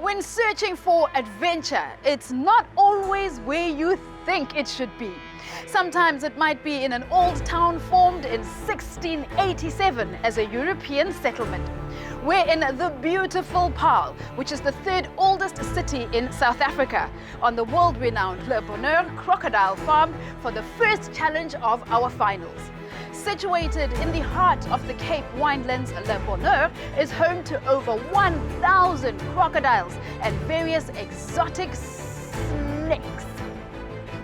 When searching for adventure, it's not always where you think it should be. Sometimes it might be in an old town formed in 1687 as a European settlement. We're in the beautiful Paarl, which is the third oldest city in South Africa, on the world-renowned Lebopo crocodile farm for the first challenge of our finals. Situated in the heart of the Cape Winelands, Lebopo is home to over 1,000 crocodiles and various exotic snakes.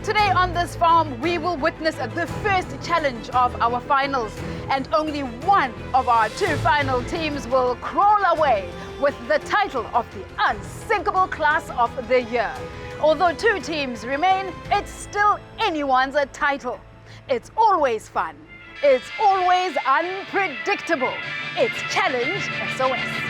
Today on this farm, we will witness the first challenge of our finals, and only one of our two final teams will crawl away with the title of the unsinkable class of the year. Although two teams remain, it's still anyone's title. It's always fun. It's always unpredictable. It's Challenge SOS.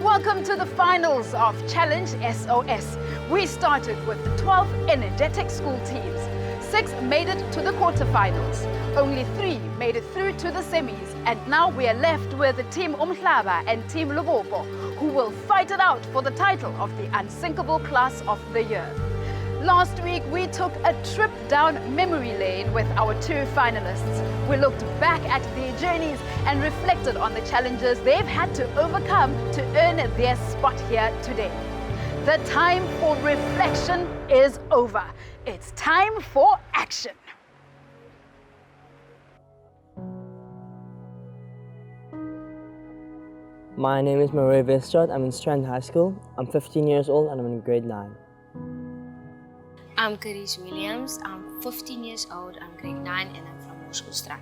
Welcome to the finals of Challenge SOS. We started with 12 energetic school teams. 6 made it to the quarterfinals. Only 3 made it through to the semis. And now we are left with Team Umhlaba and Team Lebopo, who will fight it out for the title of the unsinkable class of the year. Last week, we took a trip down memory lane with our two finalists. We looked back at their journeys and reflected on the challenges they've had to overcome to earn their spot here today. The time for reflection is over. It's time for action. My name is Marie Westrad. I'm in Strand High School. I'm 15 years old and I'm in grade 9. I'm Carice Williams. I'm 15 years old. I'm grade 9 and I'm from Hoërskoolstrand.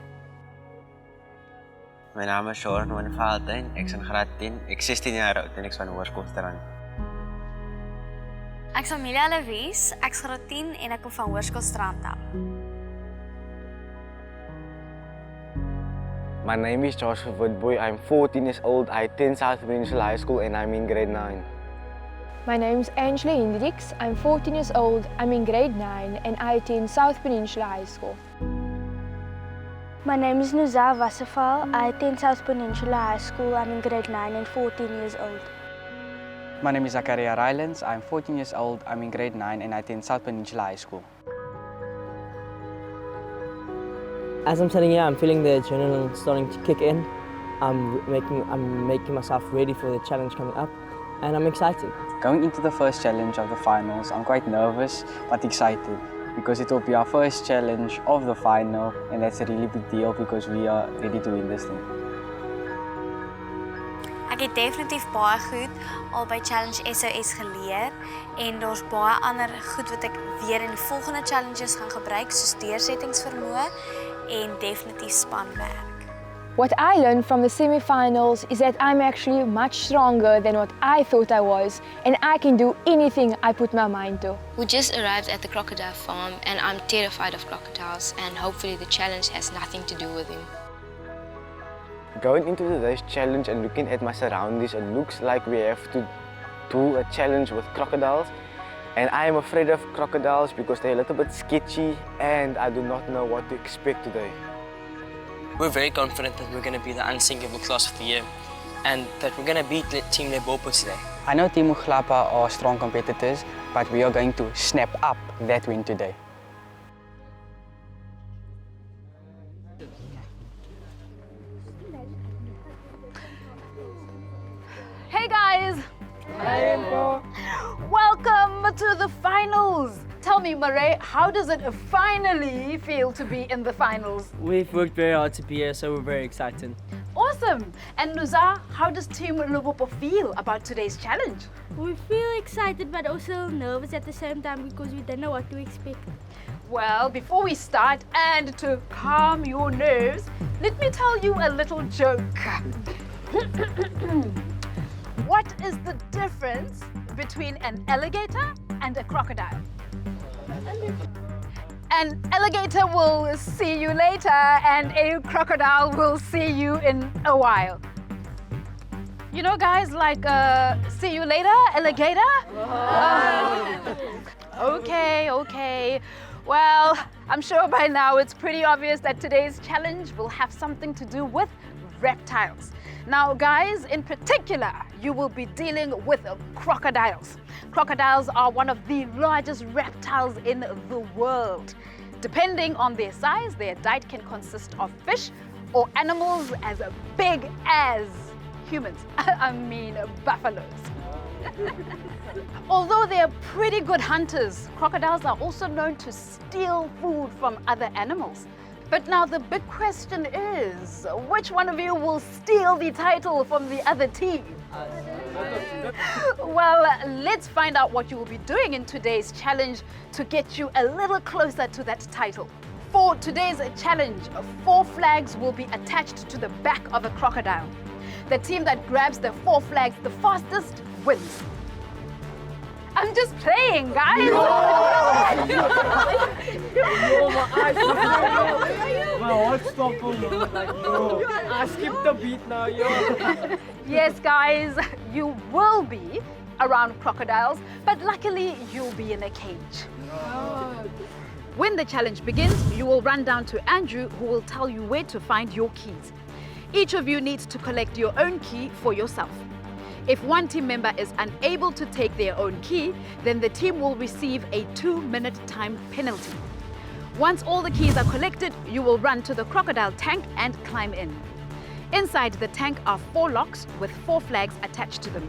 My naam is Sean van Valentijn. Ik ben graad 10. Ik 16 jaar oud en ik van Hoërskoolstrand. Ek is Amelia Lewies. Ek is graad 10 en ek kom van Hoërskoolstrand af. My name is Joshua Woodboy. I'm 14 years old. I attend South Peninsula High School and I'm in grade 9. My name is Angela Hendricks. I'm 14 years old. I'm in grade 9 and I attend South Peninsula High School. My name is Nuza Wasserval. I attend South Peninsula High School. I'm in grade 9 and 14 years old. My name is Zakaria Rylands. I'm 14 years old. I'm in grade 9 and I attend South Peninsula High School. As I'm sitting here, I'm feeling the adrenaline starting to kick in. I'm making myself ready for the challenge coming up, and I'm excited. Going into the first challenge of the finals, I'm quite nervous but excited because it will be our first challenge of the final, and that's a really big deal because we are ready to win this thing. Ek het definitief baie goed al by Challenge SOS geleer en daar's baie ander goed wat ek weer in die volgende challenges gaan gebruik, soos deursettingsvermoë en definitief spanwerk. What I learned from the semi-finals is that I'm actually much stronger than what I thought I was, and I can do anything I put my mind to. We just arrived at the crocodile farm and I'm terrified of crocodiles, and hopefully the challenge has nothing to do with him. Going into today's challenge and looking at my surroundings, it looks like we have to do a challenge with crocodiles. And I am afraid of crocodiles because they're a little bit sketchy and I do not know what to expect today. We're very confident that we're going to be the unsinkable class of the year and that we're going to beat Team Lebopo today. I know Team Umhlaba are strong competitors, but we are going to snap up that win today. Hey guys! Hey. Welcome to the finals! Tell me, Marie, how does it finally feel to be in the finals? We've worked very hard to be here, so we're very excited. Awesome! And Nuza, how does Team Lebopo feel about today's challenge? We feel excited but also nervous at the same time because we don't know what to expect. Well, before we start, and to calm your nerves, let me tell you a little joke. What is the difference between an alligator and a crocodile? An alligator will see you later and a crocodile will see you in a while. You know, guys, like, see you later, alligator? Okay. Well, I'm sure by now it's pretty obvious that today's challenge will have something to do with reptiles. Now, guys, in particular, you will be dealing with crocodiles. Crocodiles are one of the largest reptiles in the world. Depending on their size, their diet can consist of fish or animals as big as humans. I mean, buffaloes. Although they are pretty good hunters, crocodiles are also known to steal food from other animals. But now the big question is, which one of you will steal the title from the other team? Well, let's find out what you will be doing in today's challenge to get you a little closer to that title. For today's challenge, 4 flags will be attached to the back of a crocodile. The team that grabs the 4 flags the fastest wins. I'm just playing, guys. I skipped the beat now, yo. Yes, guys, you will be around crocodiles, but luckily you'll be in a cage. When the challenge begins, you will run down to Andrew, who will tell you where to find your keys. Each of you needs to collect your own key for yourself. If one team member is unable to take their own key, then the team will receive a 2-minute time penalty. Once all the keys are collected, you will run to the crocodile tank and climb in. Inside the tank are 4 locks with 4 flags attached to them.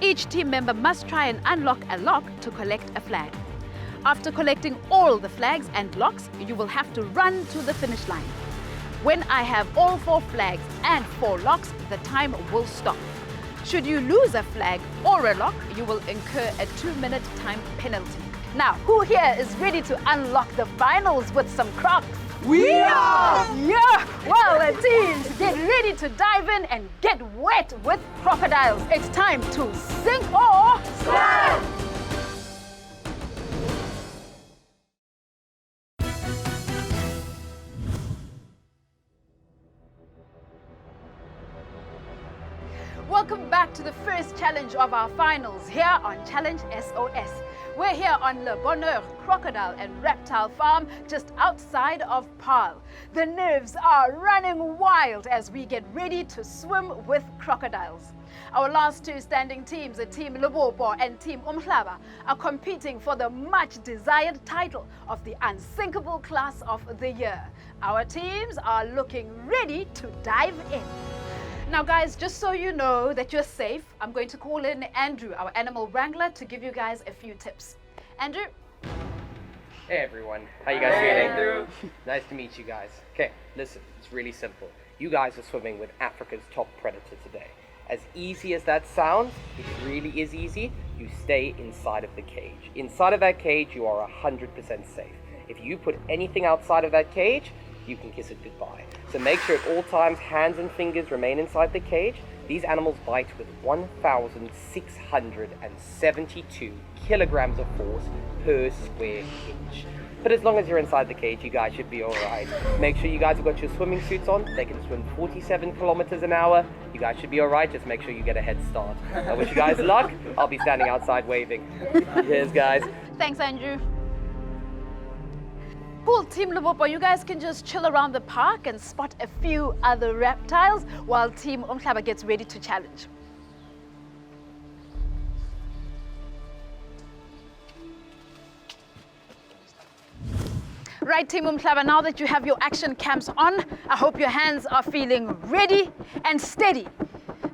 Each team member must try and unlock a lock to collect a flag. After collecting all the flags and locks, you will have to run to the finish line. When I have all 4 flags and 4 locks, the time will stop. Should you lose a flag or a lock, you will incur a 2-minute time penalty. Now, who here is ready to unlock the finals with some crocs? We are! Yeah! Well, teams, get ready to dive in and get wet with crocodiles. It's time to sink or swim! Welcome back to the first challenge of our finals here on Challenge SOS. We're here on Lebopo Crocodile and Reptile Farm just outside of Paarl. The nerves are running wild as we get ready to swim with crocodiles. Our last 2 standing teams, the Team Lebopo and Team Umhlaba, are competing for the much desired title of the Unsinkable Class of the Year. Our teams are looking ready to dive in. Now guys, just so you know that you're safe, I'm going to call in Andrew, our animal wrangler, to give you guys a few tips. Andrew? Hey everyone, how you guys feeling? Andrew. Nice to meet you guys. Okay, listen, it's really simple. You guys are swimming with Africa's top predator today. As easy as that sounds, it really is easy. You stay inside of the cage. Inside of that cage, you are 100% safe. If you put anything outside of that cage, you can kiss it goodbye. So make sure at all times hands and fingers remain inside the cage. These animals bite with 1,672 kilograms of force per square inch. But as long as you're inside the cage, you guys should be all right. Make sure you guys have got your swimming suits on. They can swim 47 kilometers an hour. You guys should be all right. Just make sure you get a head start. I wish you guys luck. I'll be standing outside waving. Cheers, guys. Thanks, Andrew. Cool, Team Lebopo, you guys can just chill around the park and spot a few other reptiles while Team Umhlaba gets ready to challenge. Right, Team Umhlaba, now that you have your action cams on, I hope your hands are feeling ready and steady,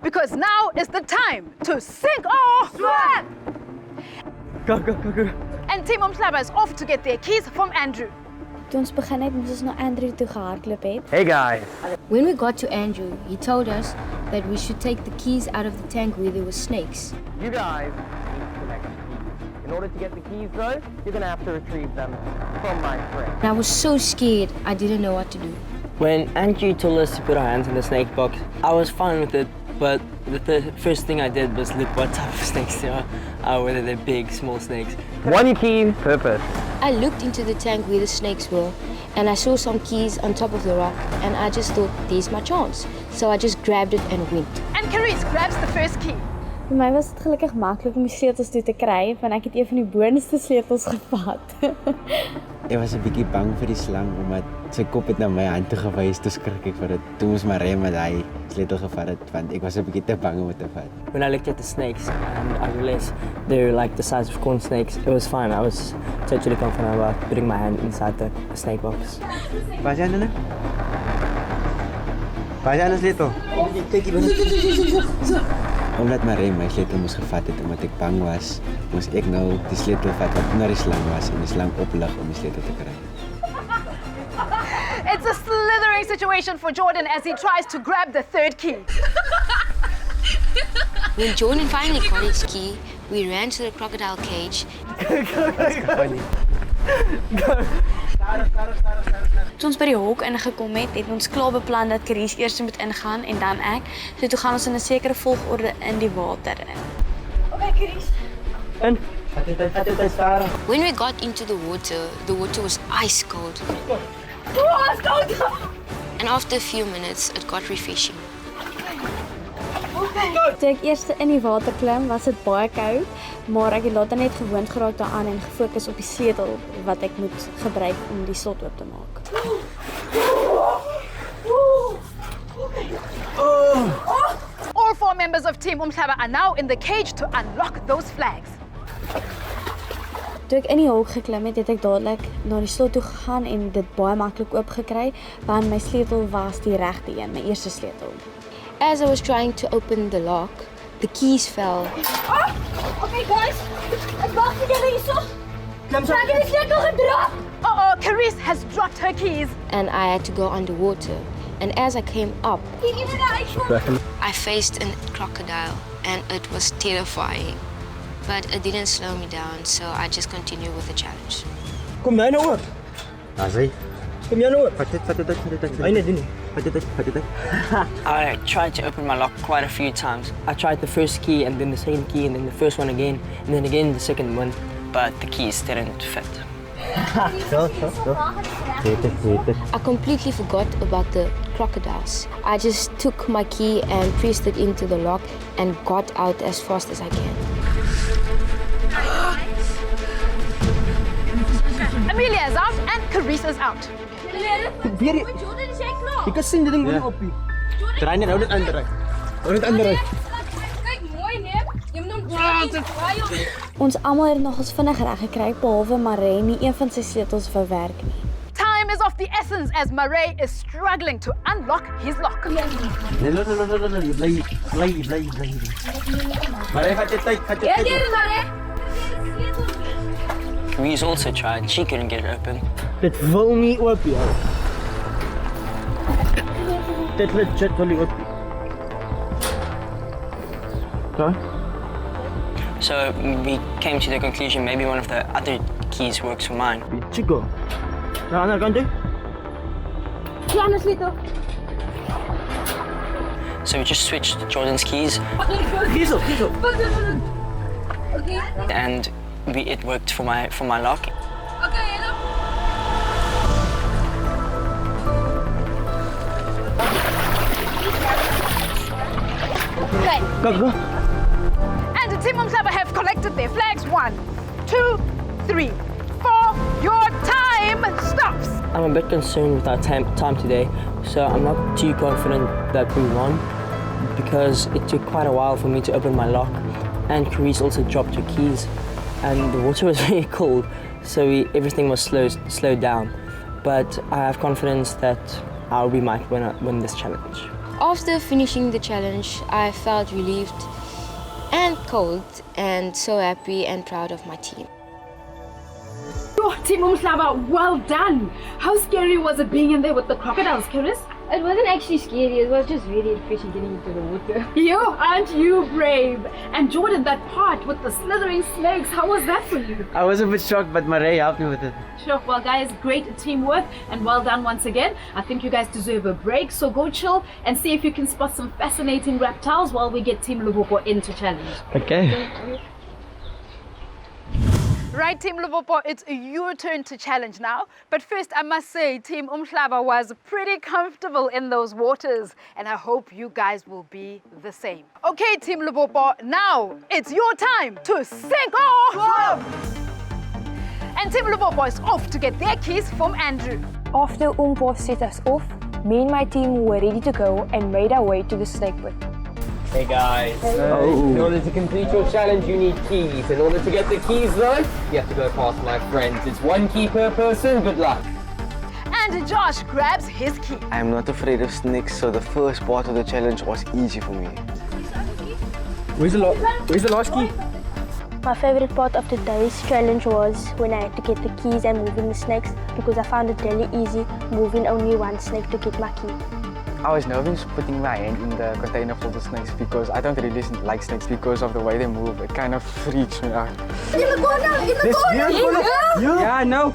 because now is the time to sink or swim! Go. And Team Umhlaba is off to get their keys from Andrew. Toe ons begin het, moes ons na Andrew toe gehardloop het. Hey guys. When we got to Andrew, he told us that we should take the keys out of the tank where there were snakes. You guys need to collect the keys. In order to get the keys though, you're gonna have to retrieve them from my friend. And I was so scared, I didn't know what to do. When Andrew told us to put our hands in the snake box, I was fine with it, but the first thing I did was look what type of snakes there are, whether they're big, small snakes. One key per person. I looked into the tank where the snakes were, and I saw some keys on top of the rock, and I just thought, there's my chance. So I just grabbed it and went. And Carice grabs the first key. Vir my was dit gelukkig maklik om die sleutels toe te kry, want ek het een van die boonste sleutels gevat. Ek was 'n bietjie bang vir die slang omdat sy kop het na my hand toe gewys, toe skrik ek vir dit. Toe moes maar rem met hy sleutel gevat het want ek was 'n bietjie te bang om dit te vat. When I looked at the snakes and I realized they're like the size of corn snakes, it was fine. I was totally confident about putting my hand inside the snake box. Waar is jy nou? Waar is jy sleutel? Omdat Marie my sleutel moes gevat het omdat ek bang was, moes ek nou die sleutel vat wat onder die slang was en die slang oplig om die sleutel te kry. It's a slithering situation for Jordan as he tries to grab the third key. When Jordan finally got his key, we ran to the crocodile cage. Toe ons by die hok ingekom het, het ons klaar beplan dat Carice eers moet ingaan en dan ek. So toe gaan ons in 'n sekere volgorde in die water in. Okay, Carice. En When we got into the water was ice cold. And after a few minutes, it got refreshing. Toe ek eers in die water klim, was dit baie koud, maar ek het later net gewoond geraak daaraan en gefokus op die sleutel wat ek moet gebruik om die slot oop te maak. All 4 members of Team Umhlaba are now in the cage to unlock those flags. Toe ek in die hok geklim het, het ek dadelik na die slot toe gegaan en dit baie maklik oopgekry, want my sleutel was die regte een, my eerste sleutel. As I was trying to open the lock, the keys fell. Okay guys, ek wag vir julle hierso. Ek het die sleutel gedrop. Uh-oh, Carice has dropped her keys. And I had to go underwater. And as I came up, I faced a crocodile, and it was terrifying. But it didn't slow me down, so I just continued with the challenge. Kom jy nou oop? As hy Kom jy nou oop? vat dit. Hy net doen nie. Vat dit. I tried to open my lock quite a few times. I tried the first key and then the second key and then the first one again and then again the second one, but the keys didn't fit. Zo. I completely forgot about the crocodiles. I just took my key and pressed it into the lock and got out as fast as I can. Amelia is out and Carice is out. Weer jy kan sien die ding word op hier. Draai net, hou dit aan draai. Hou dit aan draai. Kyk mooi, nee. Jy moet hom Ons almal het nog ons vinnig reg gekry behalwe Marie, nie een van sy sleutels wou werk nie. Time is of the essence as Murray is struggling to unlock his lock. Nee, bly. Maar vat jy tyd. Carice also tried, she couldn't get it open. Dit wil nie oop jou. Dit legit wil nie oop. Okay. So we came to the conclusion maybe one of the other keys works for mine. Chico. Na ander kant toe. Ja, sleutel. So we just switched Jordan's keys Hierso. Okay. and it worked for my lock. Okay, hello. Go. And the Team Umhlaba have collected their flags. 1, 2, 3, 4. Your time stops. I'm a bit concerned with our time today, so I'm not too confident that we won because it took quite a while for me to open my lock and Carice also dropped her keys and the water was very cold, so everything was slowed down. But I have confidence that we might win this challenge. After finishing the challenge, I felt relieved and cold and so happy and proud of my team. Oh, Team Umhlaba, well done. How scary was it being in there with the crocodiles, Carice? It wasn't actually scary, it was just really refreshing getting into the water. You aren't you brave? And Jordan, that part with the slithering snakes, how was that for you? I was a bit shocked, but Marie helped me with it. Sure, well guys, great teamwork and well done once again. I think you guys deserve a break, so go chill and see if you can spot some fascinating reptiles while we get Team Lebopo into challenge. Okay. Right, Team Lebopo, it's your turn to challenge now. But first, I must say, Team Umhlaba was pretty comfortable in those waters, and I hope you guys will be the same. Okay, Team Lebopo, now it's your time to sink or swim! And Team Lebopo is off to get their keys from Andrew. After Umpo set us off, me and my team were ready to go and made our way to the snake pit. Hey guys, in order to complete your challenge you need keys. In order to get the keys though, you have to go past my friends. It's 1 key per person, good luck. And Josh grabs his key. I am not afraid of snakes, so the first part of the challenge was easy for me. Where's the last key? My favorite part of the day's challenge was when I had to get the keys and moving the snakes, because I found it really easy moving only one snake to get my key. I was nervous putting my hand in the container for the snakes because I don't really like snakes because of the way they move. It kind of freaks me out. In the corner! Yeah, I know.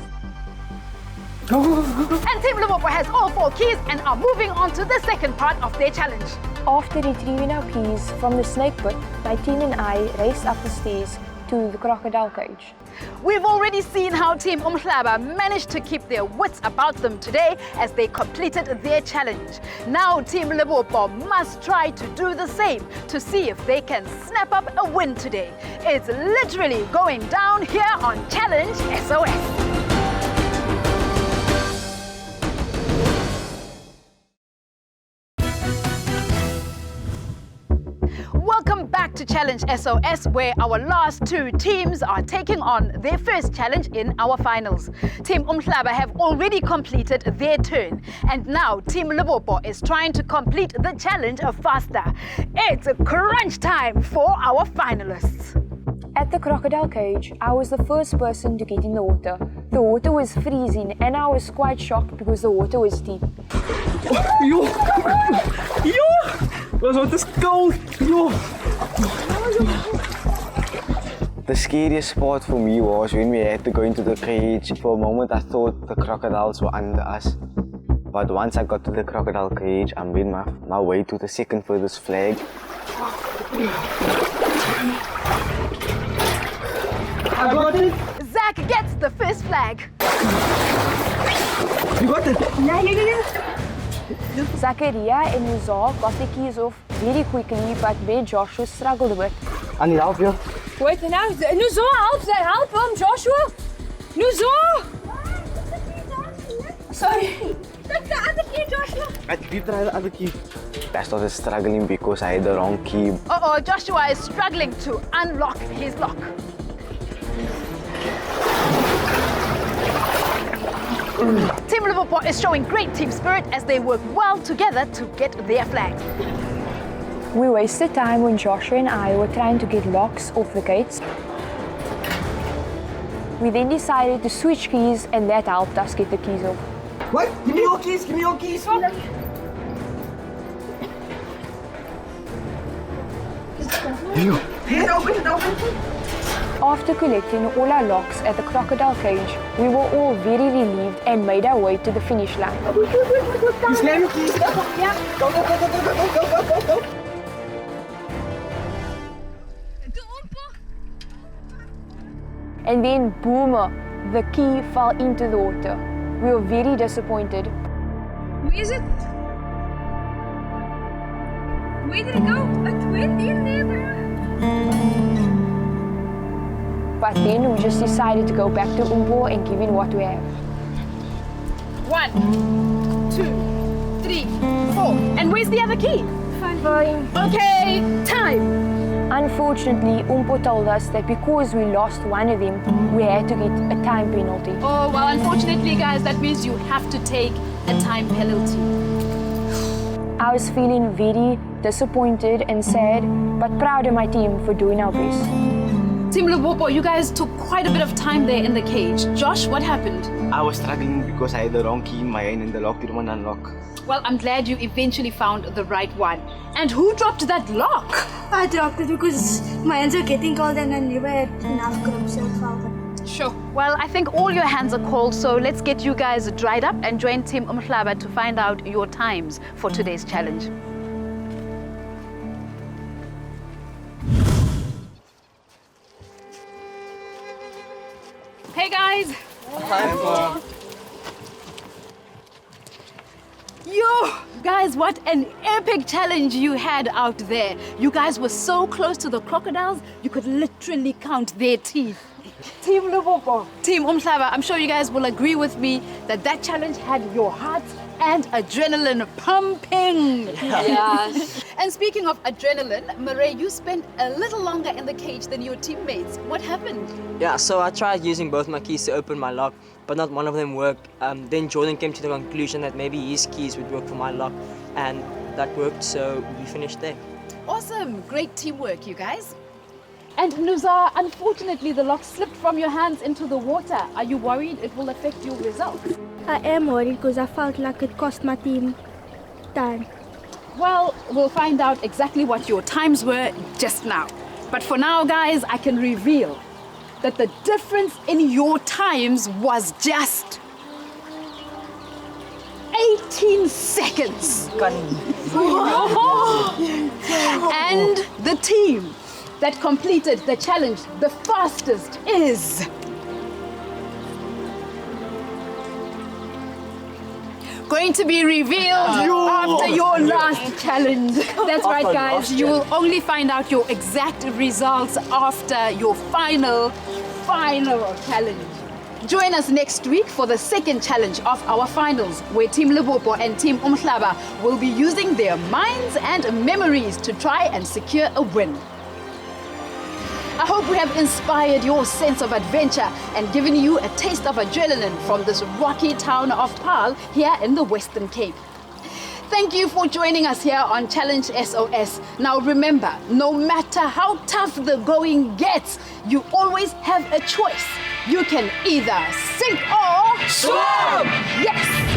Go. And Team Lebopo has all 4 keys and are moving on to the second part of their challenge. After retrieving our keys from the snake pit, my team and I raced up the stairs to the crocodile cage. We've already seen how Team Umhlaba managed to keep their wits about them today as they completed their challenge. Now Team Lebopo must try to do the same to see if they can snap up a win today. It's literally going down here on Challenge SOS. Welcome back to Challenge SOS, where our last 2 teams are taking on their first challenge in our finals. Team Umhlaba have already completed their turn, and now Team Lebopo is trying to complete the challenge faster. It's crunch time for our finalists. At the crocodile cage, I was the first person to get in the water. The water was freezing and I was quite shocked because the water was deep. Yo! Was water cold? Yo! The scariest part for me was when we had to go into the cage. For a moment I thought the crocodiles were under us. But once I got to the crocodile cage, I made my way to the second furthest flag. I got it! Zach gets the first flag. You got it? Yeah. Zachariah and Muzak got the keys off very quickly, but me and Joshua struggled a bit. I need help, yo. Wait, now, Nuzo, help him, Joshua! Nuzo! Sorry. That's the other key, Joshua. I did try the other key. I started struggling because I had the wrong key. Uh-oh, Joshua is struggling to unlock his lock. Team Lebopo is showing great team spirit as they work well together to get their flag. We wasted time when Joshua and I were trying to get locks off the gates. We then decided to switch keys and that helped us get the keys off. What? Give me your keys, give me your keys. Here, open it, open. After collecting all our locks at the crocodile cage, we were all very relieved and made our way to the finish line. You slam your keys. Yeah. Go. And then, boomer, the key fell into the water. We were very disappointed. Where is it? Where did it go? It went in there. But then we just decided to go back to Umbo and give in what we have. 1, 2, 3, 4. And where's the other key? Fine. Okay, time. Unfortunately, Umpo told us that because we lost one of them, we had to get a time penalty. Oh, well, unfortunately, guys, that means you have to take a time penalty. I was feeling very disappointed and sad, but proud of my team for doing our best. Team Lebopo, you guys took quite a bit of time there in the cage. Josh, what happened? I was struggling because I had the wrong key in my hand and the lock didn't unlock. Well, I'm glad you eventually found the right one. And who dropped that lock? I dropped it because my hands were getting cold and I never had enough grip, so I fell. Sure. Well, I think all your hands are cold, so let's get you guys dried up and join Team Umhlaba to find out your times for today's challenge. Hey guys! Hi. Yo, guys, what an epic challenge you had out there. You guys were so close to the crocodiles, you could literally count their teeth. Team Lebopo, Team Umhlaba, I'm sure you guys will agree with me that that challenge had your hearts and adrenaline pumping. Yes. And speaking of adrenaline, Murray, you spent a little longer in the cage than your teammates. What happened? Yeah, so I tried using both my keys to open my lock, but not one of them worked. Then Jordan came to the conclusion that maybe his keys would work for my lock, and that worked, so we finished there. Awesome, great teamwork, you guys. And Nuzar, unfortunately the lock slipped from your hands into the water. Are you worried it will affect your results? I am worried because I felt like it cost my team time. Well, we'll find out exactly what your times were just now. But for now, guys, I can reveal that the difference in your times was just 18 seconds. And the team that completed the challenge the fastest is going to be revealed after your last challenge. That's right, guys. You will only find out your exact results after your final challenge. Join us next week for the second challenge of our finals, where Team Lebopo and Team Umhlaba will be using their minds and memories to try and secure a win. I hope we have inspired your sense of adventure and given you a taste of adrenaline from this rocky town of Paarl here in the Western Cape. Thank you for joining us here on Challenge SOS. Now remember, no matter how tough the going gets, you always have a choice. You can either sink or swim! Yes!